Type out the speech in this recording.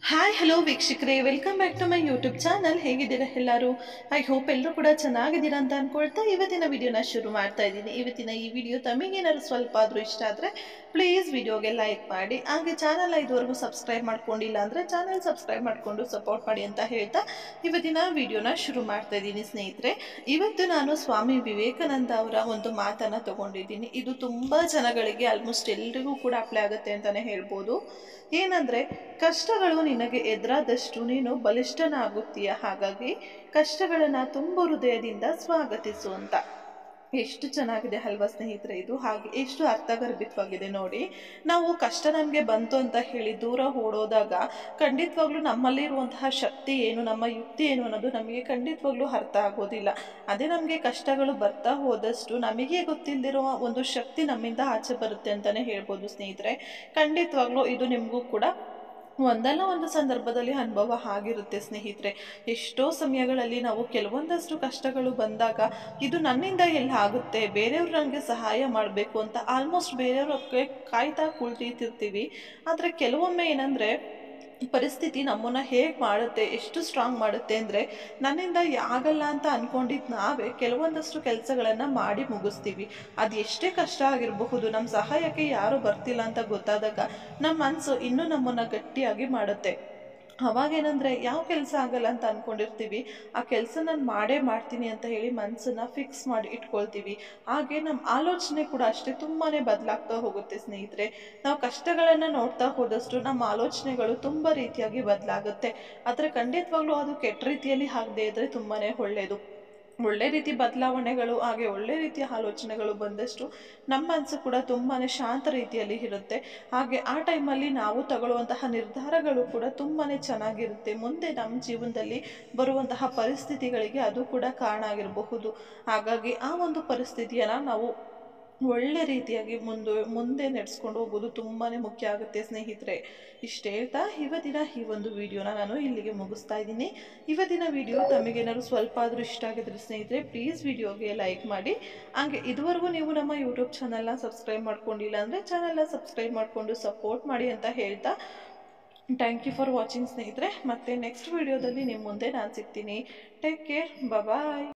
Hi hello ವೀಕ್ಷಕರೇ, welcome back to my YouTube channel. ಹೇಗಿದ್ದೀರಾ ಎಲ್ಲರೂ? ಐ ಹೋಪ್ ಎಲ್ಲರೂ ಕೂಡ ಚೆನ್ನಾಗಿದ್ದೀರಾ ಅಂತ ಅನ್ಕೊಳ್ತಾ ಇವತ್ತಿನ ವಿಡಿಯೋನ ಶುರು ಮಾಡ್ತಾ ಇದ್ದೀನಿ. ಇವತ್ತಿನ ಈ ವಿಡಿಯೋ ತಮಗೇನಾದ್ರು ಸ್ವಲ್ಪ ಆದರೂ ಇಷ್ಟ ಆದರೆ ಪ್ಲೀಸ್ ವಿಡಿಯೋಗೆ ಲೈಕ್ ಮಾಡಿ, ಹಾಗೆ ಚಾನಲ್ನ ಇದುವರೆಗೂ ಸಬ್ಸ್ಕ್ರೈಬ್ ಮಾಡ್ಕೊಂಡಿಲ್ಲ ಅಂದರೆ ಚಾನಲ್ ಸಬ್ಸ್ಕ್ರೈಬ್ ಮಾಡಿಕೊಂಡು ಸಪೋರ್ಟ್ ಮಾಡಿ ಅಂತ ಹೇಳ್ತಾ ಇವತ್ತಿನ ವಿಡಿಯೋನ ಶುರು ಮಾಡ್ತಾ ಇದ್ದೀನಿ ಸ್ನೇಹಿತರೆ. ಇವತ್ತು ನಾನು ಸ್ವಾಮಿ ವಿವೇಕಾನಂದ ಅವರ ಒಂದು ಮಾತನ್ನು ತಗೊಂಡಿದ್ದೀನಿ. ಇದು ತುಂಬ ಜನಗಳಿಗೆ ಆಲ್ಮೋಸ್ಟ್ ಎಲ್ರಿಗೂ ಕೂಡ ಅಪ್ಲೈ ಆಗುತ್ತೆ ಅಂತಲೇ ಹೇಳ್ಬೋದು. ಏನಂದರೆ, ಕಷ್ಟಗಳು ನಿನಗೆ ಎದುರಾದಷ್ಟು ನೀನು ಬಲಿಷ್ಠನಾಗುತ್ತೀಯ, ಹಾಗಾಗಿ ಕಷ್ಟಗಳನ್ನು ತುಂಬ ಹೃದಯದಿಂದ ಸ್ವಾಗತಿಸು ಅಂತ. ಎಷ್ಟು ಚೆನ್ನಾಗಿದೆ ಅಲ್ವಾ ಸ್ನೇಹಿತರೆ ಇದು? ಹಾಗೆ ಎಷ್ಟು ಅರ್ಥಗರ್ಭಿತವಾಗಿದೆ ನೋಡಿ. ನಾವು ಕಷ್ಟ ನಮಗೆ ಬಂತು ಅಂತ ಹೇಳಿ ದೂರ ಓಡೋದಾಗ ಖಂಡಿತವಾಗ್ಲೂ ನಮ್ಮಲ್ಲಿರುವಂತಹ ಶಕ್ತಿ ಏನು, ನಮ್ಮ ಯುಕ್ತಿ ಏನು ಅನ್ನೋದು ನಮಗೆ ಖಂಡಿತವಾಗ್ಲೂ ಅರ್ಥ ಆಗೋದಿಲ್ಲ. ಅದೇ ನಮಗೆ ಕಷ್ಟಗಳು ಬರ್ತಾ ಹೋದಷ್ಟು ನಮಗೆ ಗೊತ್ತಿಲ್ಲದಿರೋ ಒಂದು ಶಕ್ತಿ ನಮ್ಮಿಂದ ಆಚೆ ಬರುತ್ತೆ ಅಂತಲೇ ಹೇಳ್ಬೋದು ಸ್ನೇಹಿತರೆ. ಖಂಡಿತವಾಗ್ಲೂ ಇದು ನಿಮಗೂ ಕೂಡ ಒಂದಲ್ಲ ಒಂದು ಸಂದರ್ಭದಲ್ಲಿ ಅನುಭವ ಆಗಿರುತ್ತೆ ಸ್ನೇಹಿತರೆ. ಎಷ್ಟೋ ಸಮಯಗಳಲ್ಲಿ ನಾವು ಕೆಲವೊಂದಷ್ಟು ಕಷ್ಟಗಳು ಬಂದಾಗ ಇದು ನನ್ನಿಂದ ಎಲ್ಲ ಆಗುತ್ತೆ, ಬೇರೆಯವ್ರು ನನಗೆ ಸಹಾಯ ಮಾಡಬೇಕು ಅಂತ ಆಲ್ಮೋಸ್ಟ್ ಬೇರೆಯವ್ರಿಗೆ ಕಾಯ್ತಾ ಕುಳಿತಿರ್ತೀವಿ. ಆದರೆ ಕೆಲವೊಮ್ಮೆ ಏನಂದರೆ, ಪರಿಸ್ಥಿತಿ ನಮ್ಮನ್ನು ಹೇಗೆ ಮಾಡುತ್ತೆ, ಎಷ್ಟು ಸ್ಟ್ರಾಂಗ್ ಮಾಡುತ್ತೆ ಅಂದರೆ, ನನ್ನಿಂದ ಆಗಲ್ಲ ಅಂತ ಅಂದ್ಕೊಂಡಿದ್ದು ನಾವೇ ಕೆಲವೊಂದಷ್ಟು ಕೆಲಸಗಳನ್ನು ಮಾಡಿ ಮುಗಿಸ್ತೀವಿ. ಅದು ಎಷ್ಟೇ ಕಷ್ಟ ಆಗಿರಬಹುದು, ನಮ್ಮ ಸಹಾಯಕ್ಕೆ ಯಾರೂ ಬರ್ತಿಲ್ಲ ಅಂತ ಗೊತ್ತಾದಾಗ ನಮ್ಮ ಮನಸ್ಸು ಇನ್ನೂ ನಮ್ಮನ್ನು ಗಟ್ಟಿಯಾಗಿ ಮಾಡುತ್ತೆ. ಅವಾಗೇನಂದರೆ, ಯಾವ ಕೆಲಸ ಆಗಲ್ಲ ಅಂತ ಅಂದ್ಕೊಂಡಿರ್ತೀವಿ, ಆ ಕೆಲಸ ನಾನು ಮಾಡೇ ಮಾಡ್ತೀನಿ ಅಂತ ಹೇಳಿ ಮನಸ್ಸನ್ನು ಫಿಕ್ಸ್ ಮಾಡಿ ಇಟ್ಕೊಳ್ತೀವಿ. ಹಾಗೆ ನಮ್ಮ ಆಲೋಚನೆ ಕೂಡ ಅಷ್ಟೇ ತುಂಬಾ ಬದಲಾಗ್ತಾ ಹೋಗುತ್ತೆ ಸ್ನೇಹಿತರೆ. ನಾವು ಕಷ್ಟಗಳನ್ನು ನೋಡ್ತಾ ಹೋದಷ್ಟು ನಮ್ಮ ಆಲೋಚನೆಗಳು ತುಂಬ ರೀತಿಯಾಗಿ ಬದಲಾಗುತ್ತೆ. ಆದರೆ ಖಂಡಿತವಾಗ್ಲೂ ಅದು ಕೆಟ್ಟ ರೀತಿಯಲ್ಲಿ ಆಗದೆ ಇದ್ದರೆ ತುಂಬಾ ಒಳ್ಳೆಯದು. ಒಳ್ಳೆ ರೀತಿ ಬದಲಾವಣೆಗಳು ಹಾಗೆ ಒಳ್ಳೆ ರೀತಿಯ ಆಲೋಚನೆಗಳು ಬಂದಷ್ಟು ನಮ್ಮ ಮನಸ್ಸು ಕೂಡ ತುಂಬಾ ಶಾಂತ ರೀತಿಯಲ್ಲಿ ಇರುತ್ತೆ. ಹಾಗೆ ಆ ಟೈಮಲ್ಲಿ ನಾವು ತಗೊಳ್ಳುವಂತಹ ನಿರ್ಧಾರಗಳು ಕೂಡ ತುಂಬಾ ಚೆನ್ನಾಗಿರುತ್ತೆ. ಮುಂದೆ ನಮ್ಮ ಜೀವನದಲ್ಲಿ ಬರುವಂತಹ ಪರಿಸ್ಥಿತಿಗಳಿಗೆ ಅದು ಕೂಡ ಕಾರಣ ಆಗಿರಬಹುದು. ಹಾಗಾಗಿ ಆ ಒಂದು ಪರಿಸ್ಥಿತಿಯನ್ನು ನಾವು ಒಳ್ಳೆ ರೀತಿಯಾಗಿ ಮುಂದೆ ನಡೆಸ್ಕೊಂಡು ಹೋಗೋದು ತುಂಬಾ ಮುಖ್ಯ ಆಗುತ್ತೆ ಸ್ನೇಹಿತರೆ. ಇಷ್ಟು ಹೇಳ್ತಾ ಇವತ್ತಿನ ಈ ಒಂದು ವಿಡಿಯೋನ ನಾನು ಇಲ್ಲಿಗೆ ಮುಗಿಸ್ತಾ ಇದ್ದೀನಿ. ಇವತ್ತಿನ ವಿಡಿಯೋ ತಮಗೇನಾದ್ರು ಸ್ವಲ್ಪ ಆದರೂ ಇಷ್ಟ ಆಗಿದ್ರೆ ಸ್ನೇಹಿತರೆ ಪ್ಲೀಸ್ ವಿಡಿಯೋಗೆ ಲೈಕ್ ಮಾಡಿ. ಹಾಗೆ ಇದುವರೆಗೂ ನೀವು ನಮ್ಮ ಯೂಟ್ಯೂಬ್ ಚಾನಲ್ನ ಸಬ್ಸ್ಕ್ರೈಬ್ ಮಾಡ್ಕೊಂಡಿಲ್ಲ ಅಂದರೆ ಚಾನಲ್ನ ಸಬ್ಸ್ಕ್ರೈಬ್ ಮಾಡಿಕೊಂಡು ಸಪೋರ್ಟ್ ಮಾಡಿ ಅಂತ ಹೇಳ್ತಾ ಥ್ಯಾಂಕ್ ಯು ಫಾರ್ ವಾಚಿಂಗ್ ಸ್ನೇಹಿತರೆ. ಮತ್ತು ನೆಕ್ಸ್ಟ್ ವಿಡಿಯೋದಲ್ಲಿ ನಿಮ್ಮ ಮುಂದೆ ನಾನು ಸಿಗ್ತೀನಿ. ಟೇಕ್ ಕೇರ್, ಬಾಯ್.